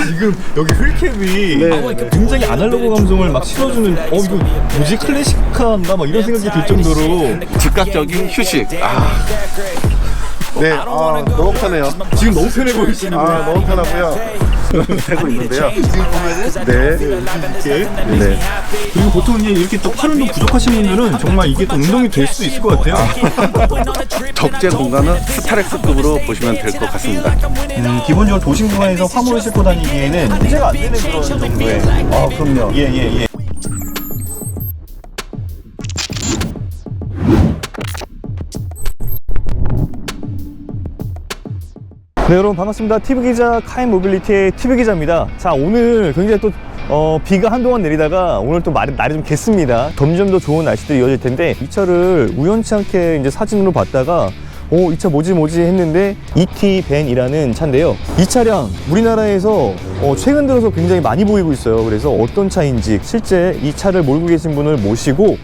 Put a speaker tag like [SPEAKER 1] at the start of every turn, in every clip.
[SPEAKER 1] 지금 여기 휠캡이 굉장히 아날로그 감성을 막 실어주는 이거 뭐지 클래식한가 막 이런 생각이 들 정도로
[SPEAKER 2] 즉각적인 휴식. 네, 너무 편해요.
[SPEAKER 1] 지금 너무 편해 보이시는데
[SPEAKER 2] 너무 편하고요. 되고 있는데요.
[SPEAKER 1] 지금 보면은
[SPEAKER 2] 네.
[SPEAKER 1] 이렇게 그리고 보통 이렇게 또 팔 운동 부족하신 분들은 정말 이게 또 운동이 될 수도 있을 것 같아요.
[SPEAKER 2] 적재 공간은 스타렉스급으로 보시면 될 것 같습니다.
[SPEAKER 1] 기본적으로 도심 구간에서 화물을 싣고 다니기에는 문제가 안 되는 그런 정도의
[SPEAKER 2] 그럼요.
[SPEAKER 1] 예. 네, 여러분 반갑습니다. TV기자 카인 모빌리티의 TV기자입니다. 자, 오늘 굉장히 또 비가 한동안 내리다가 오늘 또 날이 좀 겠습니다. 점점 더 좋은 날씨들이 이어질 텐데 이 차를 우연치 않게 이제 사진으로 봤다가 이 차 뭐지 했는데 ET-Van이라는 차인데요. 이 차량 우리나라에서 최근 들어서 굉장히 많이 보이고 있어요. 그래서 어떤 차인지 실제 이 차를 몰고 계신 분을 모시고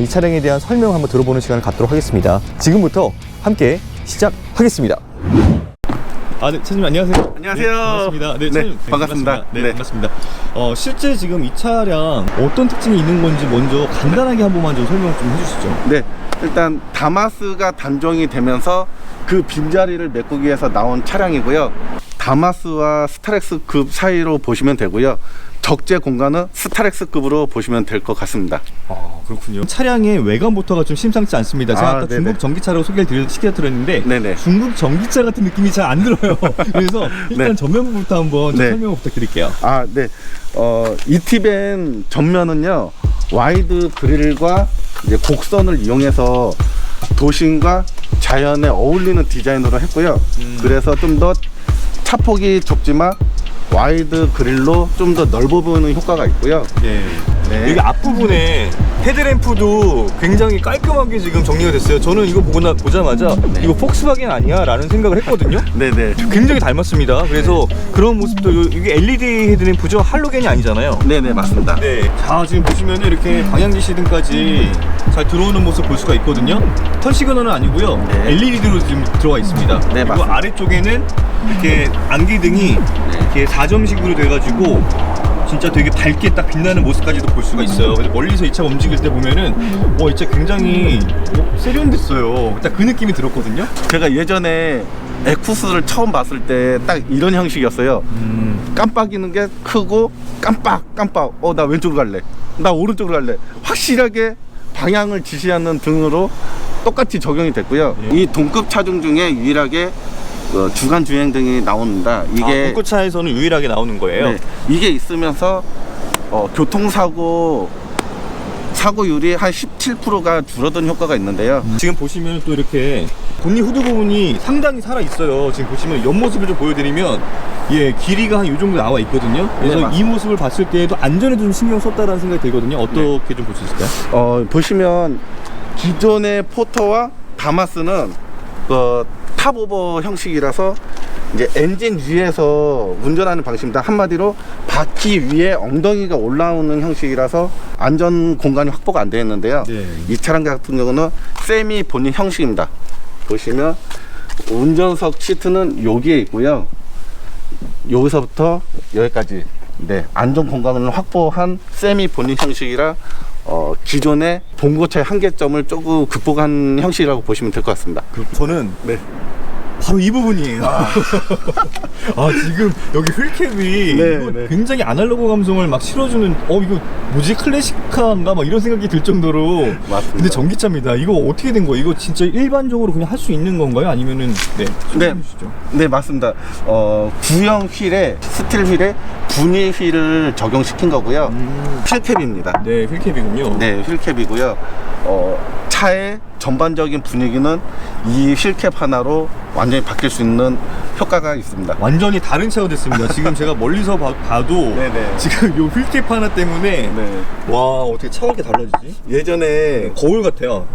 [SPEAKER 1] 이 차량에 대한 설명 한번 들어보는 시간을 갖도록 하겠습니다. 지금부터 함께 시작하겠습니다. 네, 차장님 안녕하세요.
[SPEAKER 2] 안녕하세요.
[SPEAKER 1] 네, 반갑습니다. 네, 차장님,
[SPEAKER 2] 반갑습니다.
[SPEAKER 1] 네, 반갑습니다. 실제 지금 이 차량 어떤 특징이 있는 건지 먼저 간단하게 한 번만 좀 설명 좀 해주시죠.
[SPEAKER 2] 네, 일단 다마스가 단종이 되면서 그 빈자리를 메꾸기 위해서 나온 차량이고요. 다마스와 스타렉스급 사이로 보시면 되고요. 적재 공간은 스타렉스급으로 보시면 될 것 같습니다.
[SPEAKER 1] 그렇군요. 차량의 외관부터가 좀 심상치 않습니다. 제가 아까
[SPEAKER 2] 네네.
[SPEAKER 1] 중국 전기차라고 시켜드렸는데
[SPEAKER 2] 네네.
[SPEAKER 1] 중국 전기차 같은 느낌이 잘 안 들어요. 그래서 일단
[SPEAKER 2] 네.
[SPEAKER 1] 전면부부터 한번 좀
[SPEAKER 2] 네.
[SPEAKER 1] 설명 부탁드릴게요.
[SPEAKER 2] 네. ET-Van 전면은요, 와이드 그릴과 이제 곡선을 이용해서 도심과 자연에 어울리는 디자인으로 했고요. 그래서 좀 더 차폭이 좁지만 와이드 그릴로 좀 더 넓어 보이는 효과가 있고요.
[SPEAKER 1] 네.
[SPEAKER 2] 네.
[SPEAKER 1] 여기 앞부분에 헤드램프도 굉장히 깔끔하게 지금 정리가 됐어요. 저는 이거 보자마자 이거 폭스바겐 아니야? 라는 생각을 했거든요.
[SPEAKER 2] 네네.
[SPEAKER 1] 굉장히 닮았습니다. 그래서 그런 모습도 이게 LED 헤드램프죠? 할로겐이 아니잖아요.
[SPEAKER 2] 네네, 맞습니다.
[SPEAKER 1] 네. 자, 지금 보시면 이렇게 방향지 시등까지 잘 들어오는 모습 볼 수가 있거든요. 턴 시그널은 아니고요.
[SPEAKER 2] 네.
[SPEAKER 1] LED로 지금 들어가 있습니다.
[SPEAKER 2] 네,
[SPEAKER 1] 그리고
[SPEAKER 2] 맞습니다.
[SPEAKER 1] 아래쪽에는 이렇게 안기등이 이렇게 4점식으로 돼가지고 진짜 되게 밝게 딱 빛나는 모습까지도 볼 수가 있어요. 그래서 멀리서 이 차 움직일 때 보면은 이 차 굉장히 세련됐어요. 딱 그 느낌이 들었거든요.
[SPEAKER 2] 제가 예전에 에쿠스를 처음 봤을 때 딱 이런 형식이었어요. 깜빡이는 게 크고 깜빡 나 왼쪽으로 갈래, 나 오른쪽으로 갈래, 확실하게 방향을 지시하는 등으로 똑같이 적용이 됐고요. 이 동급 차종 중에 유일하게 주간 주행등이 나옵니다. 이게
[SPEAKER 1] 동급차에서는 유일하게 나오는 거예요.
[SPEAKER 2] 네, 이게 있으면서 교통사고 사고율이 한 17%가 줄어든 효과가 있는데요.
[SPEAKER 1] 지금 보시면 또 이렇게 본닛 후드 부분이 상당히 살아 있어요. 지금 보시면 옆모습을 좀 보여드리면 길이가 한 이 정도 나와 있거든요. 그래서
[SPEAKER 2] 네,
[SPEAKER 1] 이 모습을 봤을 때에도 안전에도 좀 신경 썼다라는 생각이 들거든요. 어떻게 좀 볼 수 있을까요?
[SPEAKER 2] 보시면 기존의 포터와 다마스는 탑오버 형식이라서 이제 엔진 위에서 운전하는 방식입니다. 한마디로 바퀴 위에 엉덩이가 올라오는 형식이라서 안전 공간이 확보가 안 되어 있는데요.
[SPEAKER 1] 네.
[SPEAKER 2] 이 차량 같은 경우는 세미 본닛 형식입니다. 보시면 운전석 시트는 여기에 있고요. 여기서부터 여기까지 안전 공간을 확보한 세미 본닛 형식이라 기존의 봉고차의 한계점을 조금 극복한 형식이라고 보시면 될 것 같습니다.
[SPEAKER 1] 저는 바로 이 부분이에요. 지금 여기 휠캡이 이거 굉장히 아날로그 감성을 막 실어주는 이거 뭐지 클래식한가 막 이런 생각이 들 정도로.
[SPEAKER 2] 맞습니다.
[SPEAKER 1] 근데 전기차입니다. 이거 어떻게 된 거예요? 이거 진짜 일반적으로 그냥 할 수 있는 건가요? 아니면은 설명해 주시죠.
[SPEAKER 2] 네, 맞습니다. 구형 휠에 스틸 휠에 분위 휠을 적용시킨 거고요. 휠캡입니다.
[SPEAKER 1] 네, 휠캡이군요.
[SPEAKER 2] 네, 휠캡이고요. 차의 전반적인 분위기는 이 휠캡 하나로 완전히 바뀔 수 있는 효과가 있습니다.
[SPEAKER 1] 완전히 다른 차가 됐습니다. 지금 제가 멀리서 봐도
[SPEAKER 2] 네네.
[SPEAKER 1] 지금 요 휠캡 하나 때문에 와, 어떻게 차가 이렇게 달라지지?
[SPEAKER 2] 예전에
[SPEAKER 1] 거울 같아요.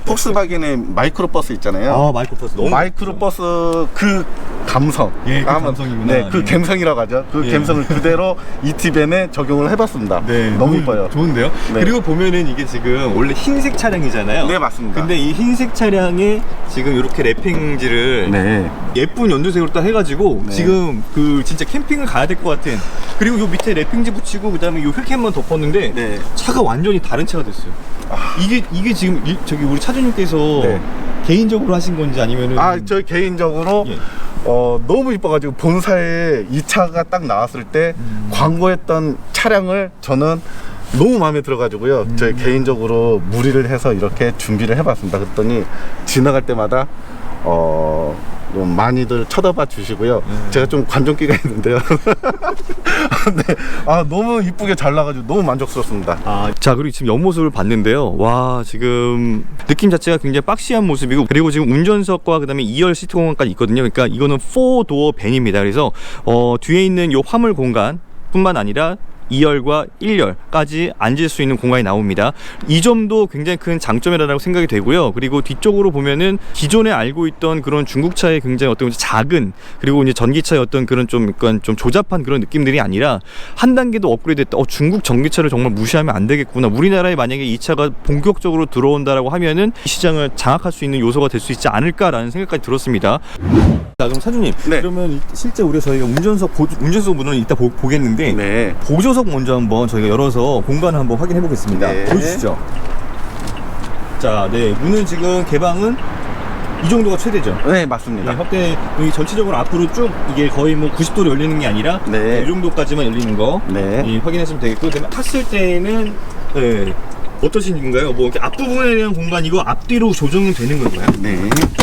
[SPEAKER 2] 폭스바겐의 마이크로버스 있잖아요.
[SPEAKER 1] 마이크로버스 너무
[SPEAKER 2] 마이크로버스 그 감성.
[SPEAKER 1] 예, 그
[SPEAKER 2] 한번,
[SPEAKER 1] 감성이구나.
[SPEAKER 2] 네, 그
[SPEAKER 1] 예.
[SPEAKER 2] 감성이라고 하죠. 그
[SPEAKER 1] 예.
[SPEAKER 2] 감성을 그대로 이 팁엔에 적용을 해봤습니다.
[SPEAKER 1] 네,
[SPEAKER 2] 너무 이뻐요.
[SPEAKER 1] 좋은데요?
[SPEAKER 2] 네.
[SPEAKER 1] 그리고 보면은 이게 지금 원래 흰색 차량이잖아요.
[SPEAKER 2] 네, 맞습니다.
[SPEAKER 1] 근데 이 흰색 차량에 지금 이렇게 랩핑지를
[SPEAKER 2] 네.
[SPEAKER 1] 예쁜 연두색으로 딱 해가지고
[SPEAKER 2] 네.
[SPEAKER 1] 지금 그 진짜 캠핑을 가야 될 것 같은. 그리고 요 밑에 랩핑지 붙이고 그다음에 요 휠캠만 덮었는데
[SPEAKER 2] 네.
[SPEAKER 1] 차가 완전히 다른 차가 됐어요. 이게 지금 저기 우리 차주님께서
[SPEAKER 2] 네.
[SPEAKER 1] 개인적으로 하신 건지 아니면은
[SPEAKER 2] 저 개인적으로
[SPEAKER 1] 예.
[SPEAKER 2] 너무 이뻐가지고 본사에 이 차가 딱 나왔을 때 광고했던 차량을 저는 너무 마음에 들어가지고요. 저희 개인적으로 무리를 해서 이렇게 준비를 해봤습니다. 그랬더니 지나갈 때마다 좀 많이들 쳐다봐 주시고요. 제가 좀 관종기가 있는데요. 네. 너무 이쁘게 잘 나가지고 너무 만족스럽습니다.
[SPEAKER 1] 자, 그리고 지금 옆모습을 봤는데요. 와, 지금 느낌 자체가 굉장히 박시한 모습이고, 그리고 지금 운전석과 그다음에 2열 시트 공간까지 있거든요. 그러니까 이거는 4도어 밴입니다. 그래서 뒤에 있는 요 화물 공간 뿐만 아니라 2열과 1열까지 앉을 수 있는 공간이 나옵니다. 이 점도 굉장히 큰 장점이라고 생각이 되고요. 그리고 뒤쪽으로 보면은 기존에 알고 있던 그런 중국차의 굉장히 어떤 작은, 그리고 이제 전기차의 어떤 그런 좀 약간 좀 조잡한 그런 느낌들이 아니라 한 단계도 업그레이드했다. 중국 전기차를 정말 무시하면 안 되겠구나. 우리나라에 만약에 이 차가 본격적으로 들어온다라고 하면은 이 시장을 장악할 수 있는 요소가 될 수 있지 않을까라는 생각까지 들었습니다. 자, 그럼 사주님,
[SPEAKER 2] 네.
[SPEAKER 1] 그러면 실제 저희가 운전석 문은 이따 보겠는데,
[SPEAKER 2] 네.
[SPEAKER 1] 보조석 먼저 한번 저희가 열어서 공간을 한번 확인해 보겠습니다.
[SPEAKER 2] 네.
[SPEAKER 1] 보여주시죠. 자, 네, 문은 지금 개방은 이 정도가 최대죠.
[SPEAKER 2] 네,
[SPEAKER 1] 네,
[SPEAKER 2] 맞습니다.
[SPEAKER 1] 확대, 여기 전체적으로 앞으로 쭉 이게 거의 뭐 90도로 열리는 게 아니라
[SPEAKER 2] 네.
[SPEAKER 1] 이 정도까지만 열리는 거
[SPEAKER 2] 네.
[SPEAKER 1] 확인하시면 되겠고, 그다음에 탔을 때는 어떠신가요? 뭐 이렇게 앞부분에 대한 공간이고 앞뒤로 조정이 되는 건가요?
[SPEAKER 2] 네,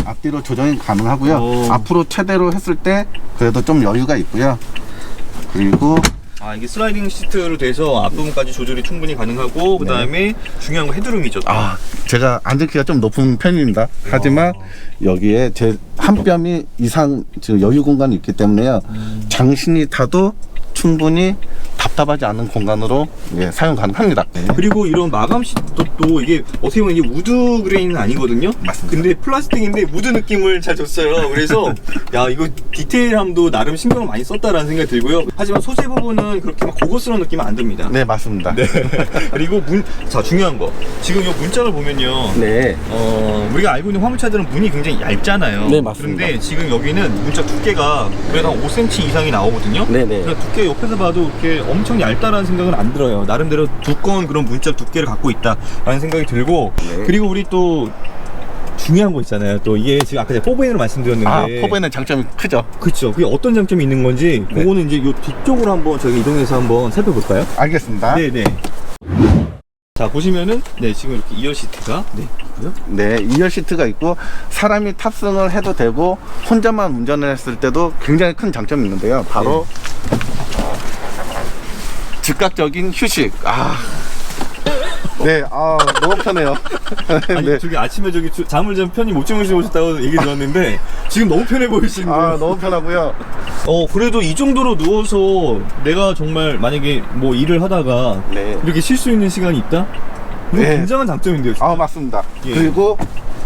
[SPEAKER 2] 앞뒤로 조정이 가능하고요.
[SPEAKER 1] 오.
[SPEAKER 2] 앞으로 최대로 했을 때 그래도 좀 여유가 있고요. 그리고
[SPEAKER 1] 이게 슬라이딩 시트로 돼서 앞부분까지 조절이 충분히 가능하고, 그 다음에 중요한 거 헤드룸이죠.
[SPEAKER 2] 제가 앉은 키가 좀 높은 편입니다. 하지만 여기에 제 한 뼘이 이상 지금 여유 공간이 있기 때문에요. 장신이 타도 충분히 답답하지 않은 공간으로 사용 가능합니다. 네.
[SPEAKER 1] 그리고 이런 마감 시트도 또 이게 어떻게 보면 이게 우드 그레인은 아니거든요.
[SPEAKER 2] 맞습니다.
[SPEAKER 1] 근데 플라스틱인데 우드 느낌을 잘 줬어요. 그래서 야, 이거 디테일함도 나름 신경을 많이 썼다라는 생각이 들고요. 하지만 소재 부분은 그렇게 막 고급스러운 느낌은 안 듭니다.
[SPEAKER 2] 네, 맞습니다.
[SPEAKER 1] 네. 그리고 자, 중요한 거. 지금 이 문짝을 보면요.
[SPEAKER 2] 네.
[SPEAKER 1] 우리가 알고 있는 화물차들은 문이 굉장히 얇잖아요.
[SPEAKER 2] 네, 맞습니다.
[SPEAKER 1] 그런데 지금 여기는 문짝 두께가 그래도 한 5cm 이상이 나오거든요.
[SPEAKER 2] 네네.
[SPEAKER 1] 그래서 두께 옆에서 봐도 이렇게 엄청 얇다라는 생각은 안 들어요. 나름대로 두꺼운 그런 문짝 두께를 갖고 있다라는 생각이 들고,
[SPEAKER 2] 네.
[SPEAKER 1] 그리고 우리 또 중요한 거 있잖아요. 또 이게 지금 아까 제가 4밴으로 말씀드렸는데,
[SPEAKER 2] 4밴의 장점이 크죠.
[SPEAKER 1] 그렇죠. 그게 어떤 장점이 있는 건지,
[SPEAKER 2] 네.
[SPEAKER 1] 그거는 이제 요 뒤쪽으로 한번 저희 이동해서 한번 살펴볼까요?
[SPEAKER 2] 알겠습니다.
[SPEAKER 1] 네네. 자, 보시면은 지금 이렇게 2열 시트가 있고요.
[SPEAKER 2] 네, 2열 시트가 있고 사람이 탑승을 해도 되고 혼자만 운전을 했을 때도 굉장히 큰 장점이 있는데요. 바로 즉각적인 휴식. 네, 너무 편해요.
[SPEAKER 1] 아니,
[SPEAKER 2] 네.
[SPEAKER 1] 저기 아침에 잠을 좀 편히 못 주무시고 오셨다고 얘기 들었는데 지금 너무 편해 보이시는 거예요.
[SPEAKER 2] 너무 편하고요.
[SPEAKER 1] 그래도 이 정도로 누워서 내가 정말 만약에 뭐 일을 하다가
[SPEAKER 2] 네.
[SPEAKER 1] 이렇게 쉴 수 있는 시간이 있다? 이거
[SPEAKER 2] 네.
[SPEAKER 1] 굉장한 장점인데요. 진짜.
[SPEAKER 2] 맞습니다.
[SPEAKER 1] 예.
[SPEAKER 2] 그리고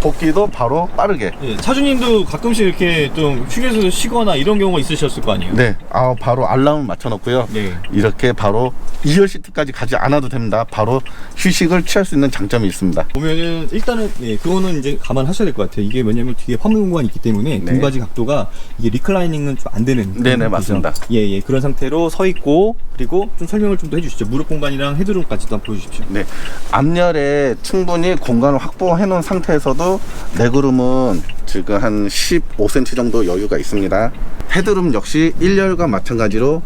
[SPEAKER 2] 복귀도 바로 빠르게.
[SPEAKER 1] 차주님도 가끔씩 이렇게 좀 휴게소에서 쉬거나 이런 경우가 있으셨을 거 아니에요?
[SPEAKER 2] 네, 바로 알람을 맞춰놓고요.
[SPEAKER 1] 네.
[SPEAKER 2] 이렇게 바로 2열 시트까지 가지 않아도 됩니다. 바로 휴식을 취할 수 있는 장점이 있습니다.
[SPEAKER 1] 보면은 일단은 그거는 이제 감안하셔야 될 것 같아요. 이게 뭐냐면 뒤에 화물 공간이 있기 때문에
[SPEAKER 2] 네.
[SPEAKER 1] 등받이 각도가 이게 리클라이닝은 좀 안 되는.
[SPEAKER 2] 네네,
[SPEAKER 1] 상태죠.
[SPEAKER 2] 맞습니다.
[SPEAKER 1] 예, 그런 상태로 서 있고, 그리고 좀 설명을 좀 더 해주시죠. 무릎 공간이랑 헤드룸까지도 한번 보여주십시오.
[SPEAKER 2] 네, 앞열에 충분히 공간을 확보해 놓은 상태에서도 레그룸은 지금 한 15cm 정도 여유가 있습니다. 헤드룸 역시 1열과 마찬가지로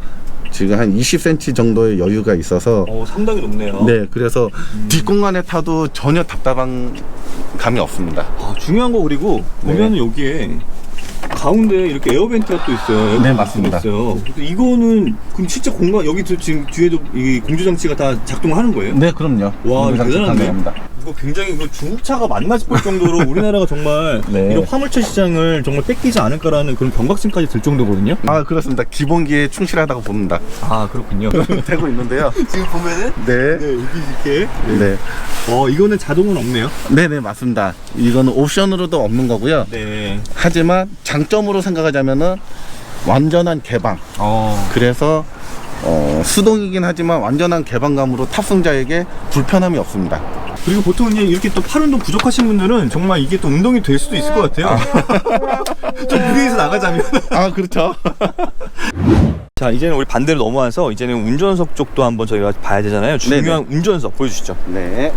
[SPEAKER 2] 지금 한 20cm 정도의 여유가 있어서
[SPEAKER 1] 상당히 높네요.
[SPEAKER 2] 네, 그래서 뒷공간에 타도 전혀 답답한 감이 없습니다.
[SPEAKER 1] 중요한 거, 그리고 보면은 여기에 가운데 이렇게 에어벤트가 또 있어요.
[SPEAKER 2] 네, 맞습니다.
[SPEAKER 1] 있어요. 그래서 이거는 그럼 실제 공간, 여기 지금 뒤에도 이 공조 장치가 다 작동하는 거예요?
[SPEAKER 2] 네, 그럼요.
[SPEAKER 1] 와, 이거 대단한데? 이거 굉장히 이거 중국차가 맞나 싶을 정도로 우리나라가 정말
[SPEAKER 2] 네.
[SPEAKER 1] 이런 화물차 시장을 정말 뺏기지 않을까라는 그런 경각심까지 들 정도거든요.
[SPEAKER 2] 아, 그렇습니다. 기본기에 충실하다고 봅니다.
[SPEAKER 1] 아, 그렇군요.
[SPEAKER 2] 되고 있는데요.
[SPEAKER 1] 지금 보면은
[SPEAKER 2] 네.
[SPEAKER 1] 이렇게
[SPEAKER 2] 네.
[SPEAKER 1] 이거는 자동은 없네요.
[SPEAKER 2] 네네, 맞습니다. 이거는 옵션으로도 없는 거고요.
[SPEAKER 1] 네.
[SPEAKER 2] 하지만 장점으로 생각하자면은 완전한 개방. 그래서 수동이긴 하지만 완전한 개방감으로 탑승자에게 불편함이 없습니다.
[SPEAKER 1] 그리고 보통 이제 이렇게 또 팔 운동 부족하신 분들은 정말 이게 또 운동이 될 수도 있을 것 같아요. 좀 무리해서 나가자면.
[SPEAKER 2] 아, 그렇죠.
[SPEAKER 1] 자, 이제는 우리 반대로 넘어와서 이제는 운전석 쪽도 한번 저희가 봐야 되잖아요. 중요한 운전석 보여주시죠.
[SPEAKER 2] 네.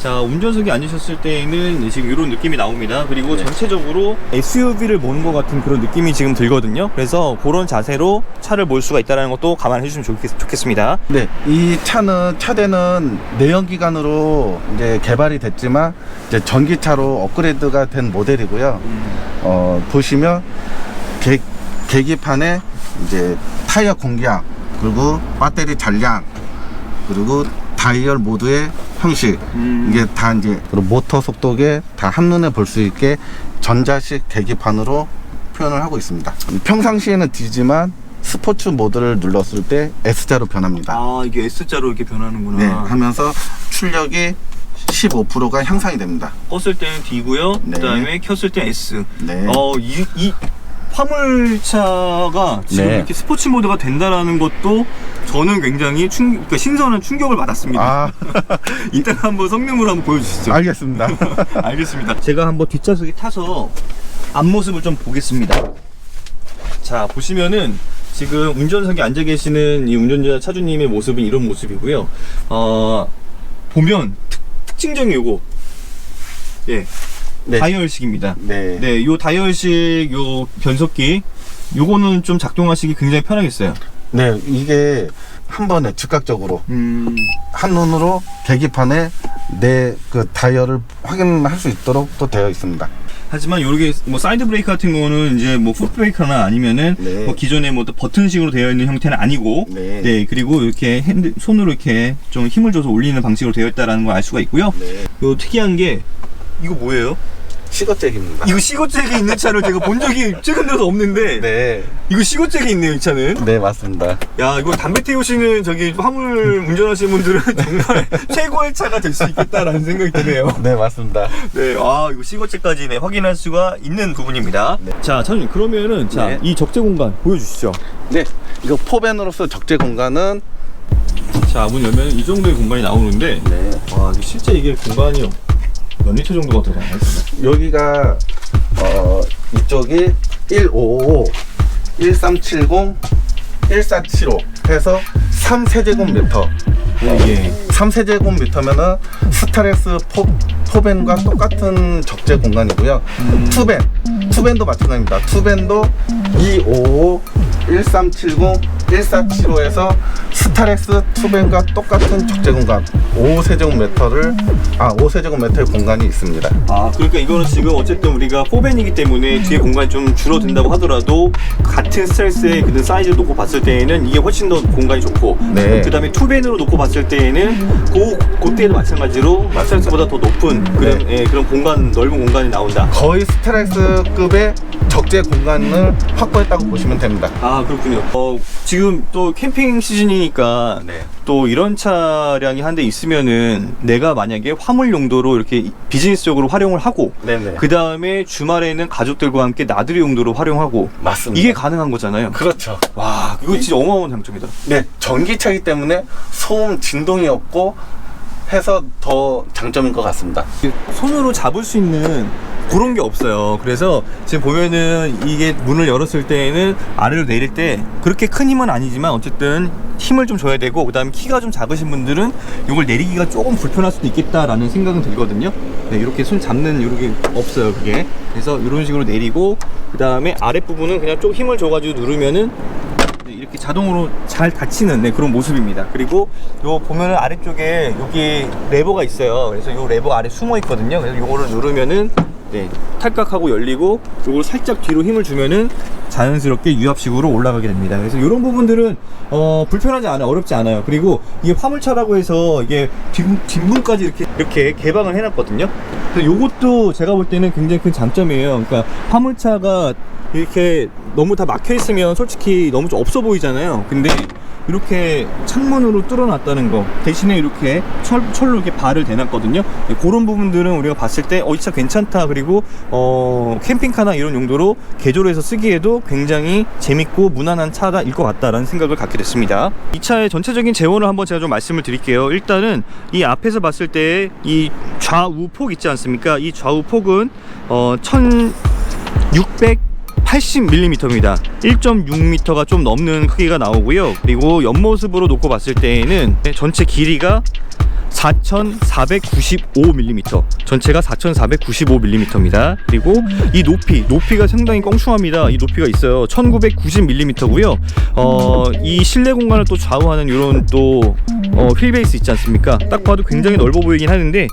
[SPEAKER 1] 자, 운전석에 앉으셨을 때에는 지금 이런 느낌이 나옵니다. 그리고 전체적으로 SUV를 모는 것 같은 그런 느낌이 지금 들거든요. 그래서 그런 자세로 차를 몰 수가 있다는 것도 감안해 주시면 좋겠습니다.
[SPEAKER 2] 네, 이 차대는 내연기관으로 이제 개발이 됐지만 이제 전기차로 업그레이드가 된 모델이고요. 보시면 계기판에 이제 타이어 공기압, 그리고 배터리 잔량, 그리고 다이얼 모드의 형식, 이게 다 이제 그리고 모터 속도계 다 한눈에 볼 수 있게 전자식 계기판으로 표현을 하고 있습니다. 평상시에는 D지만 스포츠 모드를 눌렀을 때 S자로 변합니다.
[SPEAKER 1] 아, 이게 S자로 이렇게 변하는구나.
[SPEAKER 2] 네, 하면서 출력이 15%가 향상이 됩니다.
[SPEAKER 1] 껐을 때는 D고요.
[SPEAKER 2] 네.
[SPEAKER 1] 그다음에 켰을 때 S.
[SPEAKER 2] 네.
[SPEAKER 1] 이 화물차가 지금
[SPEAKER 2] 네.
[SPEAKER 1] 이렇게 스포츠 모드가 된다라는 것도 저는 굉장히 그러니까 신선한 충격을 받았습니다.
[SPEAKER 2] 아,
[SPEAKER 1] 이따가 한번 성능으로 한번 보여주시죠.
[SPEAKER 2] 알겠습니다.
[SPEAKER 1] 알겠습니다. 제가 한번 뒷좌석에 타서 앞모습을 좀 보겠습니다. 자, 보시면은 지금 운전석에 앉아 계시는 이 운전자 차주님의 모습은 이런 모습이고요. 보면 특징적인 요거, 예,
[SPEAKER 2] 네.
[SPEAKER 1] 다이얼식입니다.
[SPEAKER 2] 네.
[SPEAKER 1] 네, 요 다이얼식 요 변속기, 요거는 좀 작동하시기 굉장히 편하겠어요.
[SPEAKER 2] 네, 이게 한 번에 즉각적으로 한눈으로 계기판에 내 그 다이얼을 확인할 수 있도록 또 되어 있습니다.
[SPEAKER 1] 하지만 요렇게 뭐 사이드 브레이크 같은 거는 이제 뭐 풋 브레이크나 아니면은
[SPEAKER 2] 네.
[SPEAKER 1] 뭐 기존의 뭐 버튼식으로 되어 있는 형태는 아니고,
[SPEAKER 2] 네.
[SPEAKER 1] 네, 그리고 이렇게 손으로 이렇게 좀 힘을 줘서 올리는 방식으로 되어 있다라는 걸 알 수가 있고요.
[SPEAKER 2] 네.
[SPEAKER 1] 요 특이한 게 이거 뭐예요?
[SPEAKER 2] 시거잭입니다.
[SPEAKER 1] 이거 시거잭이 있는 차를 제가 본 적이 최근 들어서 없는데,
[SPEAKER 2] 네.
[SPEAKER 1] 이거 시거잭이 있네요, 이 차는.
[SPEAKER 2] 네, 맞습니다.
[SPEAKER 1] 야, 이거 담배 태우시는 저기 화물 운전하시는 분들은 정말 최고의 차가 될 수 있겠다라는 생각이 드네요.
[SPEAKER 2] 네, 맞습니다.
[SPEAKER 1] 네, 이거 시거잭까지 네, 확인할 수가 있는 부분입니다.
[SPEAKER 2] 네.
[SPEAKER 1] 자, 차주님, 그러면은 자,
[SPEAKER 2] 네.
[SPEAKER 1] 이 적재 공간 보여주시죠.
[SPEAKER 2] 네, 이거 포벤으로서 적재 공간은
[SPEAKER 1] 자, 문 열면 이 정도의 공간이 나오는데,
[SPEAKER 2] 네.
[SPEAKER 1] 와, 실제 이게 공간이 몇 리터 정도가 들어가나요?
[SPEAKER 2] 여기가 이쪽이 1555, 1370, 1475 해서 3세제곱미터.
[SPEAKER 1] 이게
[SPEAKER 2] 3세제곱미터면은 스타렉스 포벤과 똑같은 적재 공간이고요. 투벤도 마찬가지입니다. 투벤도 255, 1370, 1475에서 스타렉스 투벤과 똑같은 적재 공간 5세제곱미터의 공간이 있습니다.
[SPEAKER 1] 그러니까 이거는 지금 어쨌든 우리가 4벤이기 때문에 뒤에 공간이 좀 줄어든다고 하더라도 같은 스트레스의 그 사이즈를 놓고 봤을 때에는 이게 훨씬 더 공간이 좋고,
[SPEAKER 2] 네.
[SPEAKER 1] 그 다음에 2벤으로 놓고 봤을 때에는 그때도 마찬가지로 스트레스보다 더 높은 그런,
[SPEAKER 2] 네.
[SPEAKER 1] 예, 그런 공간, 넓은 공간이 나온다.
[SPEAKER 2] 거의 스타렉스급의 적재 공간을 확보했다고 보시면 됩니다.
[SPEAKER 1] 그렇군요. 지금 또 캠핑 시즌이니까
[SPEAKER 2] 네.
[SPEAKER 1] 또 이런 차량이 한 대 있으면은 내가 만약에 화물 용도로 이렇게 비즈니스적으로 활용을 하고,
[SPEAKER 2] 네네.
[SPEAKER 1] 그 다음에 주말에는 가족들과 함께 나들이 용도로 활용하고,
[SPEAKER 2] 맞습니다.
[SPEAKER 1] 이게 가능한 거잖아요.
[SPEAKER 2] 그렇죠.
[SPEAKER 1] 와, 이거 진짜 어마어마한 장점이다.
[SPEAKER 2] 네, 전기차이기 때문에 소음, 진동이 없고 해서 더 장점인 것 같습니다.
[SPEAKER 1] 손으로 잡을 수 있는 그런 게 없어요. 그래서 지금 보면은 이게 문을 열었을 때에는 아래로 내릴 때 그렇게 큰 힘은 아니지만 어쨌든 힘을 좀 줘야 되고, 그 다음에 키가 좀 작으신 분들은 이걸 내리기가 조금 불편할 수도 있겠다라는 생각은 들거든요. 네, 이렇게 손 잡는 이렇게 없어요, 그게. 그래서 이런 식으로 내리고, 그 다음에 아랫부분은 그냥 좀 힘을 줘가지고 누르면은 이렇게 자동으로 잘 닫히는 그런 모습입니다. 그리고 요 보면은 아래쪽에 여기 레버가 있어요. 그래서 요 레버 아래 숨어 있거든요. 그래서 요거를 누르면은 네, 탈각하고 열리고 요걸 살짝 뒤로 힘을 주면은 자연스럽게 유압식으로 올라가게 됩니다. 그래서 이런 부분들은 불편하지 않아요. 어렵지 않아요. 그리고 이게 화물차라고 해서 이게 뒷문까지 이렇게 개방을 해놨거든요. 그래서 요것도 제가 볼 때는 굉장히 큰 장점이에요. 그러니까 화물차가 이렇게 너무 다 막혀 있으면 솔직히 너무 좀 없어 보이잖아요. 근데 이렇게 창문으로 뚫어놨다는 거 대신에 이렇게 철로 이렇게 발을 대놨거든요. 그런 부분들은 우리가 봤을 때 이 차 괜찮다. 그리고 캠핑카나 이런 용도로 개조를 해서 쓰기에도 굉장히 재밌고 무난한 차일 것 같다라는 생각을 갖게 됐습니다. 이 차의 전체적인 재원을 한번 제가 좀 말씀을 드릴게요. 일단은 이 앞에서 봤을 때 이 좌우 폭 있지 않습니까? 이 좌우 폭은 1680mm입니다. 1.6m가 좀 넘는 크기가 나오고요. 그리고 옆모습으로 놓고 봤을 때에는 전체 길이가 4495mm, 전체가 4495mm입니다. 그리고 이 높이가 상당히 껑충합니다. 이 높이가 있어요. 1990mm고요. 이 실내 공간을 또 좌우하는 이런 또 휠베이스 있지 않습니까? 딱 봐도 굉장히 넓어 보이긴 하는데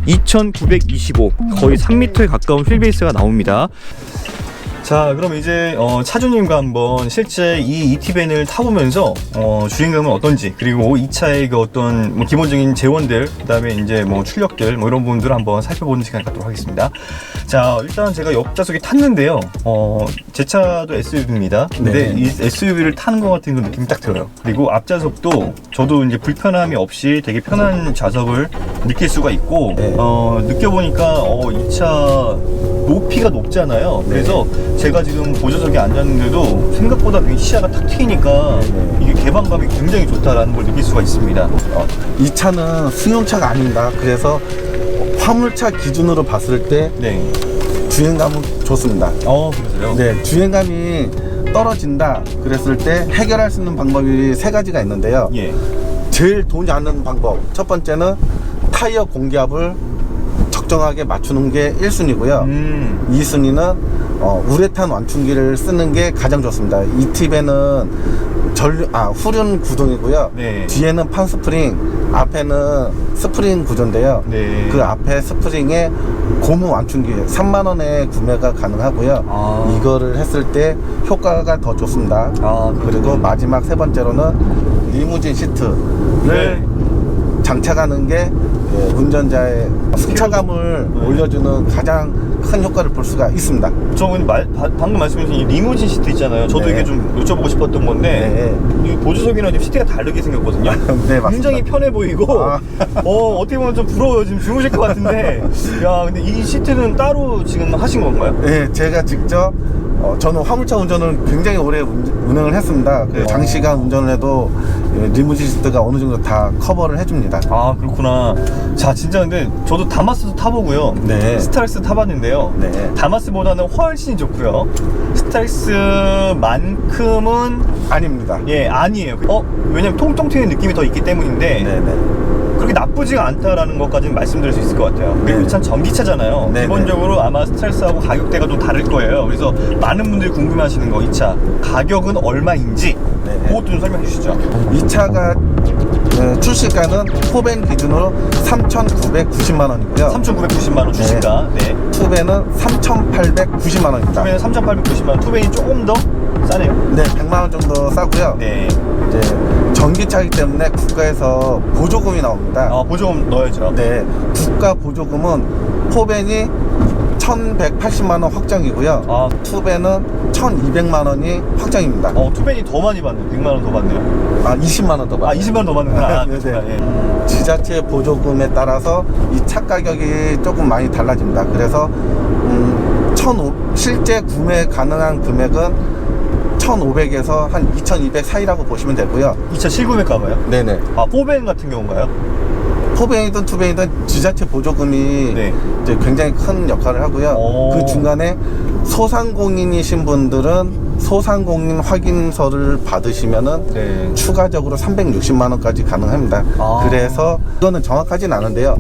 [SPEAKER 1] 2925, 거의 3m에 가까운 휠베이스가 나옵니다. 자, 그럼 이제 차주님과 한번 실제 이 이티밴을 타보면서 주행감은 어떤지, 그리고 이 차의 그 어떤 뭐 기본적인 재원들, 그다음에 이제 뭐 출력들, 뭐 이런 부분들을 한번 살펴보는 시간 갖도록 하겠습니다. 자, 일단 제가 옆좌석에 탔는데요. 제 차도 SUV입니다. 근데 이 SUV를 타는 것 같은 그 느낌이 딱 들어요. 그리고 앞좌석도 저도 이제 불편함이 없이 되게 편한 좌석을 느낄 수가 있고, 느껴보니까 이 차 높이가 높잖아요. 그래서 제가 지금 보조석에 앉았는데도 생각보다 굉장히 시야가 탁 트이니까 이게 개방감이 굉장히 좋다라는 걸 느낄 수가 있습니다.
[SPEAKER 2] 이 차는 승용차가 아닙니다. 그래서 화물차 기준으로 봤을 때 주행감은 좋습니다.
[SPEAKER 1] 그러세요?
[SPEAKER 2] 네, 주행감이 떨어진다 그랬을 때 해결할 수 있는 방법이 세 가지가 있는데요. 제일 돈이 안 드는 방법, 첫 번째는 타이어 공기압을 적정하게 맞추는 게 1순위고요. 2순위는 우레탄 완충기를 쓰는 게 가장 좋습니다. 이 팁에는 후륜 구동이고요. 뒤에는 판 스프링, 앞에는 스프링 구조인데요. 그 앞에 스프링에 고무 완충기 3만원에 구매가 가능하고요. 이거를 했을 때 효과가 더 좋습니다. 그리고 마지막 세 번째로는 리무진 시트를 장착하는 게 운전자의 승차감을 올려주는 가장 큰 효과를 볼 수가 있습니다.
[SPEAKER 1] 저분 방금 말씀하신 이 리무진 시트 있잖아요. 저도 이게 좀 여쭤보고 싶었던 건데 이 보조석이랑 좀 시트가 다르게 생겼거든요. 굉장히 편해 보이고 어떻게 보면 좀 부러워요. 지금 주무실 것 같은데 야, 근데 이 시트는 따로 지금 하신 건가요?
[SPEAKER 2] 네, 제가 직접 저는 화물차 운전을 굉장히 오래 운행을 했습니다. 장시간 운전을 해도 리무진 시트가 어느 정도 다 커버를 해줍니다.
[SPEAKER 1] 그렇구나. 자, 진짜 근데 저도 다마스도 타보고요. 스타렉스 타봤는데요. 다마스보다는 훨씬 좋고요. 스타렉스만큼은
[SPEAKER 2] 아닙니다.
[SPEAKER 1] 아니에요. 왜냐면 통통 튀는 느낌이 더 있기 때문인데 그렇게 나쁘지가 않다라는 것까지는 말씀드릴 수 있을 것 같아요. 그리고 이 차는 전기차잖아요. 기본적으로 아마 스타렉스하고 가격대가 좀 다를 거예요. 그래서 많은 분들이 궁금해하시는 거, 이 차 가격은 얼마인지 그것도 좀 설명해 주시죠.
[SPEAKER 2] 이 차가 출시가는 포벤 기준으로 3,990만 원이고요.
[SPEAKER 1] 3,990만 원 출시가.
[SPEAKER 2] 투벤은 3,890만 원입니다.
[SPEAKER 1] 투벤은 3,890만 원. 투벤이 조금 더 싸네요.
[SPEAKER 2] 100만 원 정도 싸고요. 이제 전기차이기 때문에 국가에서 보조금이 나옵니다.
[SPEAKER 1] 보조금 넣어야죠.
[SPEAKER 2] 국가 보조금은 포벤이 1,180만 원 확정이고요. 투벤은 1,200만 원이 확정입니다.
[SPEAKER 1] 투벤이 더 많이 받네요. 100만 원 더 받네요.
[SPEAKER 2] 20만 원 더 받네요.
[SPEAKER 1] 20만 원 더 받는구나.
[SPEAKER 2] 지자체 보조금에 따라서 이 차 가격이 조금 많이 달라집니다. 그래서 실제 구매 가능한 금액은 1,500에서 한 2,200 사이라고 보시면 되고요.
[SPEAKER 1] 이 차 실구매 가봐요? 포벤 같은 경우인가요?
[SPEAKER 2] 포벤이든 투벤이든 지자체 보조금이 이제 굉장히 큰 역할을 하고요. 그 중간에 소상공인이신 분들은 소상공인 확인서를 받으시면은 추가적으로 360만 원까지 가능합니다. 그래서 이거는 정확하진 않은데요.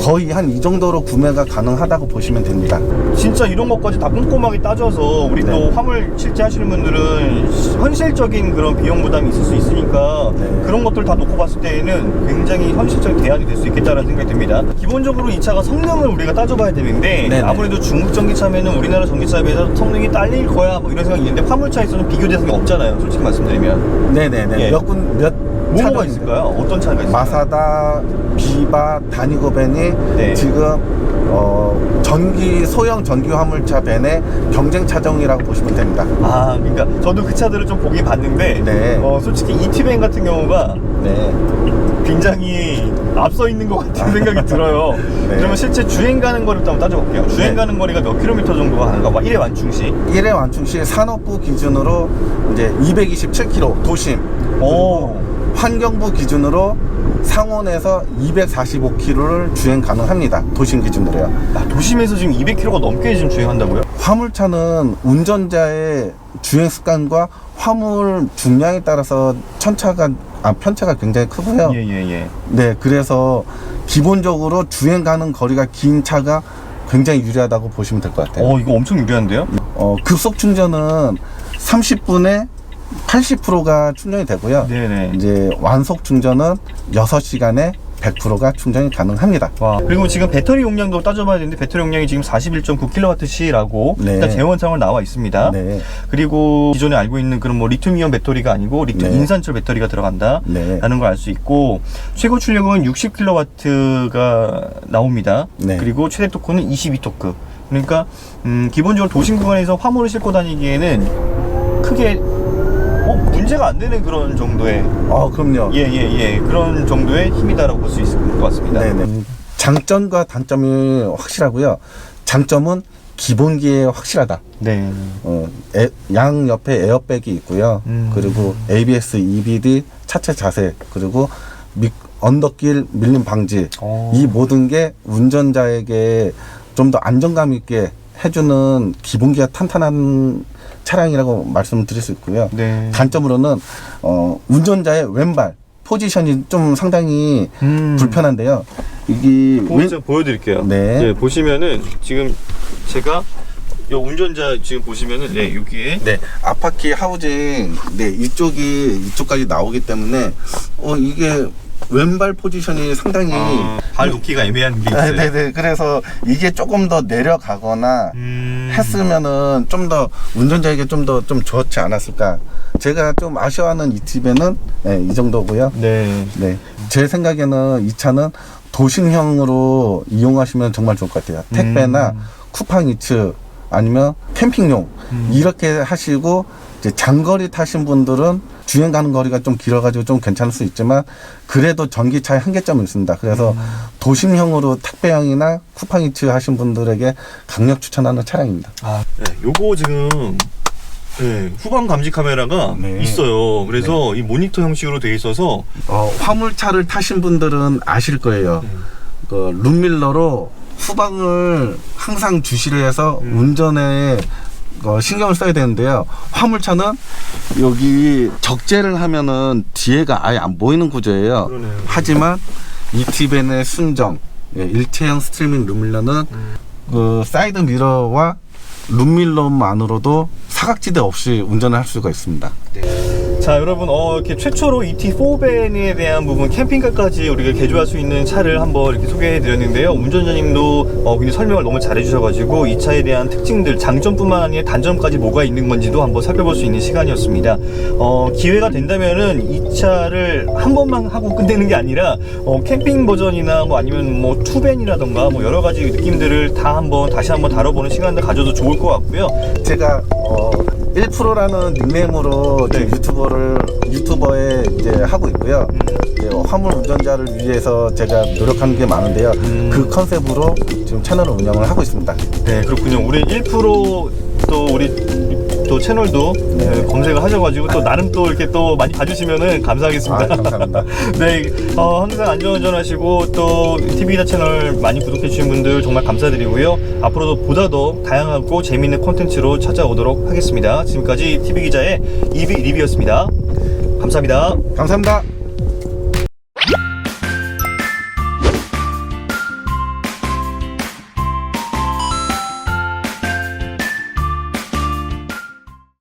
[SPEAKER 2] 거의 한 이 정도로 구매가 가능하다고 보시면 됩니다.
[SPEAKER 1] 진짜 이런 것까지 다 꼼꼼하게 따져서 우리 또 화물 실제 하시는 분들은 현실적인 그런 비용 부담이 있을 수 있으니까 그런 것들 다 놓고 봤을 때에는 굉장히 현실적인 대안이 될 수 있겠다는 생각이 듭니다. 기본적으로 이 차가 성능을 우리가 따져봐야 되는데
[SPEAKER 2] 네네.
[SPEAKER 1] 아무래도 중국 전기차면은 우리나라 전기차에 비해서 성능이 딸릴 거야 뭐 이런 생각이 있는데 화물차에서는 비교 대상이 없잖아요. 솔직히 말씀드리면.
[SPEAKER 2] 네네네.
[SPEAKER 1] 예.
[SPEAKER 2] 몇
[SPEAKER 1] 뭐가
[SPEAKER 2] 차가
[SPEAKER 1] 있을까요? 어떤 차가 있을까요?
[SPEAKER 2] 마사다, 비바, 다니고 벤이
[SPEAKER 1] 네.
[SPEAKER 2] 지금 소형 전기 화물차 벤의 경쟁 차종이라고 보시면 됩니다.
[SPEAKER 1] 아, 그러니까 저도 그 차들을 좀 보긴 봤는데
[SPEAKER 2] 네.
[SPEAKER 1] 솔직히 이티벤 같은 경우가
[SPEAKER 2] 네.
[SPEAKER 1] 굉장히 앞서 있는 것 같은 생각이 들어요.
[SPEAKER 2] 네.
[SPEAKER 1] 그러면 실제 주행 가는 거리부터 한번 따져볼게요. 주행
[SPEAKER 2] 네.
[SPEAKER 1] 가는 거리가 몇 킬로미터 정도가 가는가? 1회 완충 시.
[SPEAKER 2] 1회 완충 시 산업부 기준으로 이제 227km 도심.
[SPEAKER 1] 오.
[SPEAKER 2] 환경부 기준으로 상온에서 245km를 주행 가능합니다. 도심 기준으로요.
[SPEAKER 1] 아, 도심에서 지금 200km가 넘게 지금 주행한다고요?
[SPEAKER 2] 화물차는 운전자의 주행 습관과 화물 중량에 따라서 편차가 굉장히 크고요.
[SPEAKER 1] 예.
[SPEAKER 2] 네, 그래서 기본적으로 주행 가는 거리가 긴 차가 굉장히 유리하다고 보시면 될 것 같아요.
[SPEAKER 1] 이거 엄청 유리한데요?
[SPEAKER 2] 급속 충전은 30분에 80%가 충전이 되고요.
[SPEAKER 1] 네네.
[SPEAKER 2] 이제 완속 충전은 6시간에 100%가 충전이 가능합니다.
[SPEAKER 1] 와. 그리고 지금 배터리 용량도 따져봐야 되는데 배터리 용량이 지금 41.9kWh라고
[SPEAKER 2] 네.
[SPEAKER 1] 일단 제원상으로 나와 있습니다.
[SPEAKER 2] 네.
[SPEAKER 1] 그리고 기존에 알고 있는 그런 뭐 리튬이온 배터리가 아니고 리튬
[SPEAKER 2] 네.
[SPEAKER 1] 인산철 배터리가 들어간다
[SPEAKER 2] 네.
[SPEAKER 1] 라는 걸 알 수 있고 최고 출력은 60kW가 나옵니다.
[SPEAKER 2] 네.
[SPEAKER 1] 그리고 최대 토크는 22토크. 그러니까 기본적으로 도심 구간에서 화물을 싣고 다니기에는 크게 문제가 안 되는 그런 정도의
[SPEAKER 2] 그럼요.
[SPEAKER 1] 예 그런 정도의 힘이다라고 볼 수 있을 것 같습니다.
[SPEAKER 2] 네네. 장점과 단점이 확실하고요. 장점은 기본기에 확실하다.
[SPEAKER 1] 네.
[SPEAKER 2] 양 옆에 에어백이 있고요. 그리고 ABS, EBD, 차체 자세, 그리고 언덕길 밀림 방지. 이 모든 게 운전자에게 좀 더 안정감 있게 해주는 기본기가 탄탄한 차량이라고 말씀드릴 수 있고요.
[SPEAKER 1] 네.
[SPEAKER 2] 단점으로는 운전자의 왼발 포지션이 좀 상당히 불편한데요. 이게
[SPEAKER 1] 보여드릴게요.
[SPEAKER 2] 네.
[SPEAKER 1] 예, 보시면은 지금 제가 요 운전자 지금 보시면은 여기에
[SPEAKER 2] 네, 앞바퀴 하우징 이쪽까지 나오기 때문에 이게 왼발 포지션이 상당히
[SPEAKER 1] 발 놓기가 애매한 게 있어요.
[SPEAKER 2] 네네. 그래서 이게 조금 더 내려가거나 했으면은 좀 더 운전자에게 좀 좋지 않았을까. 제가 좀 아쉬워하는 이 팁에는 이 정도고요.
[SPEAKER 1] 네.
[SPEAKER 2] 네. 제 생각에는 이 차는 도심형으로 이용하시면 정말 좋을 것 같아요. 택배나 쿠팡이츠 아니면 캠핑용 이렇게 하시고 이제 장거리 타신 분들은 주행 가는 거리가 좀 길어가지고 좀 괜찮을 수 있지만 그래도 전기차의 한계점이 있습니다. 그래서 도심형으로 택배형이나 쿠팡이츠 하신 분들에게 강력 추천하는 차량입니다.
[SPEAKER 1] 요거 지금 후방 감지 카메라가
[SPEAKER 2] 네.
[SPEAKER 1] 있어요. 그래서 이 모니터 형식으로 되어 있어서
[SPEAKER 2] 화물차를 타신 분들은 아실 거예요. 그 룸밀러로 후방을 항상 주시를 해서 운전에 신경을 써야 되는데요. 화물차는 여기 적재를 하면은 뒤에가 아예 안 보이는 구조예요.
[SPEAKER 1] 그러네요.
[SPEAKER 2] 하지만 이티벤의 순정 일체형 스트리밍 룸밀러는 그 사이드 미러와 룸밀러만으로도 사각지대 없이 운전을 할 수가 있습니다.
[SPEAKER 1] 자, 여러분 이렇게 최초로 ET4벤에 대한 부분 캠핑카까지 우리가 개조할 수 있는 차를 한번 이렇게 소개해 드렸는데요. 운전자님도 굉장히 설명을 너무 잘해 주셔가지고 이 차에 대한 특징들, 장점뿐만 아니라 단점까지 뭐가 있는 건지도 한번 살펴볼 수 있는 시간이었습니다. 기회가 된다면은 이 차를 한 번만 하고 끝내는 게 아니라 캠핑 버전이나 뭐 아니면 뭐 투벤이라던가 뭐 여러 가지 느낌들을 다시 한번 다뤄보는 시간을 가져도 좋을 것 같고요.
[SPEAKER 2] 제가 1%라는 닉네임으로
[SPEAKER 1] 네.
[SPEAKER 2] 유튜버에 이제 하고 있고요. 이제 화물 운전자를 위해서 제가 노력하는 게 많은데요. 그 컨셉으로 지금 채널을 운영을 하고 있습니다.
[SPEAKER 1] 네, 그렇군요. 우리 1% 또 우리 또 채널도 검색을 하셔가지고 또 나름 또 이렇게 또 많이 봐주시면은 감사하겠습니다.
[SPEAKER 2] 감사합니다.
[SPEAKER 1] 네, 항상 안전운전 하시고 또 TV기자 채널 많이 구독해주신 분들 정말 감사드리고요. 앞으로도 보다 더 다양하고 재미있는 콘텐츠로 찾아오도록 하겠습니다. 지금까지 TV기자의 이비 리뷰였습니다. 감사합니다.
[SPEAKER 2] 감사합니다.